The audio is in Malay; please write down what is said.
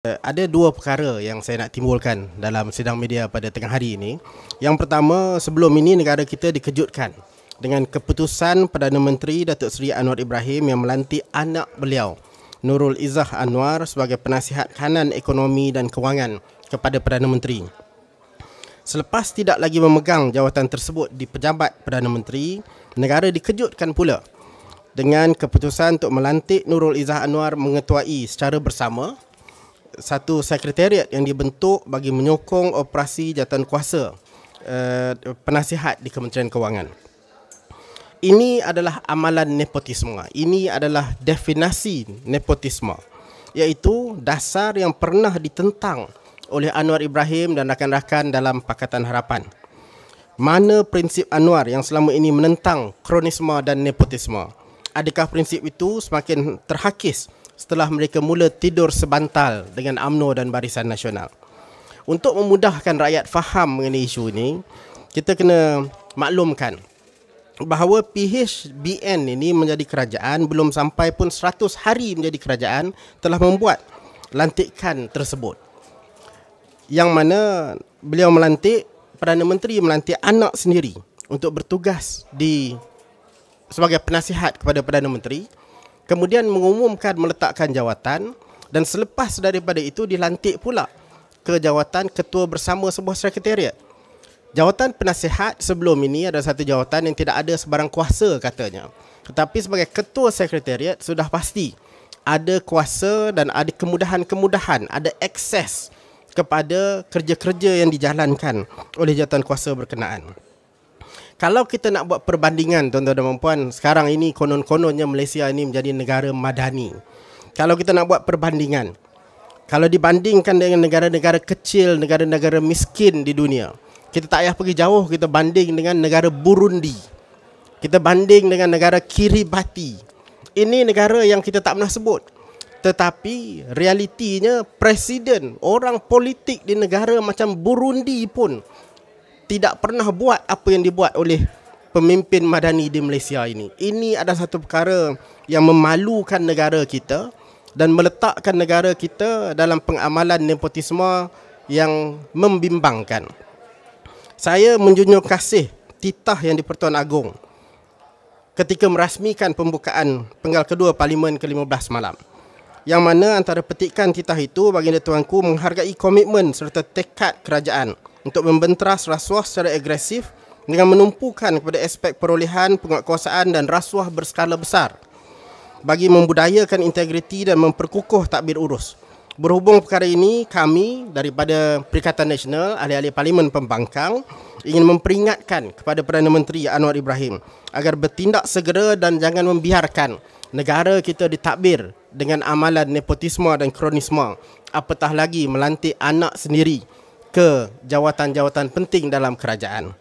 Ada dua perkara yang saya nak timbulkan dalam sidang media pada tengah hari ini. Yang pertama, sebelum ini negara kita dikejutkan dengan keputusan Perdana Menteri Datuk Seri Anwar Ibrahim yang melantik anak beliau, Nurul Izzah Anwar, sebagai penasihat kanan ekonomi dan kewangan kepada Perdana Menteri. Selepas tidak lagi memegang jawatan tersebut di pejabat Perdana Menteri, negara dikejutkan pula dengan keputusan untuk melantik Nurul Izzah Anwar mengetuai secara bersama satu sekretariat yang dibentuk bagi menyokong operasi jawatankuasa penasihat di Kementerian Kewangan. Ini adalah amalan nepotisme. Ini adalah definisi nepotisme, iaitu dasar yang pernah ditentang oleh Anwar Ibrahim dan rakan-rakan dalam Pakatan Harapan. Mana prinsip Anwar yang selama ini menentang kronisme dan nepotisme? Adakah prinsip itu semakin terhakis setelah mereka mula tidur sebantal dengan UMNO dan Barisan Nasional? Untuk memudahkan rakyat faham mengenai isu ini, kita kena maklumkan bahawa PHBN ini menjadi kerajaan belum sampai pun 100 hari menjadi kerajaan telah membuat lantikan tersebut. Yang mana beliau melantik, Perdana Menteri melantik anak sendiri untuk bertugas sebagai penasihat kepada Perdana Menteri. Kemudian mengumumkan meletakkan jawatan, dan selepas daripada itu dilantik pula ke jawatan ketua bersama sebuah sekretariat. Jawatan penasihat sebelum ini adalah satu jawatan yang tidak ada sebarang kuasa katanya. Tetapi sebagai ketua sekretariat sudah pasti ada kuasa dan ada kemudahan-kemudahan, ada akses kepada kerja-kerja yang dijalankan oleh jawatan kuasa berkenaan. Kalau kita nak buat perbandingan, tuan-tuan dan puan, sekarang ini konon-kononnya Malaysia ini menjadi negara madani. Kalau kita nak buat perbandingan, kalau dibandingkan dengan negara-negara kecil, negara-negara miskin di dunia, kita tak payah pergi jauh, kita banding dengan negara Burundi, kita banding dengan negara Kiribati. Ini negara yang kita tak pernah sebut, tetapi realitinya presiden, orang politik di negara macam Burundi pun tidak pernah buat apa yang dibuat oleh pemimpin madani di Malaysia ini. Ini adalah satu perkara yang memalukan negara kita dan meletakkan negara kita dalam pengamalan nepotisme yang membimbangkan. Saya menjunjung kasih titah yang di-Pertuan Agong ketika merasmikan pembukaan penggal kedua Parlimen ke-15 malam, yang mana antara petikan titah itu, baginda tuanku menghargai komitmen serta tekad kerajaan untuk membenteras rasuah secara agresif dengan menumpukan kepada aspek perolehan, penguatkuasaan dan rasuah berskala besar bagi membudayakan integriti dan memperkukuh tadbir urus. Berhubung perkara ini, kami daripada Perikatan Nasional, ahli-ahli Parlimen Pembangkang, ingin memperingatkan kepada Perdana Menteri Anwar Ibrahim agar bertindak segera dan jangan membiarkan negara kita ditadbir dengan amalan nepotisme dan kronisme, apatah lagi melantik anak sendiri ke jawatan-jawatan penting dalam kerajaan.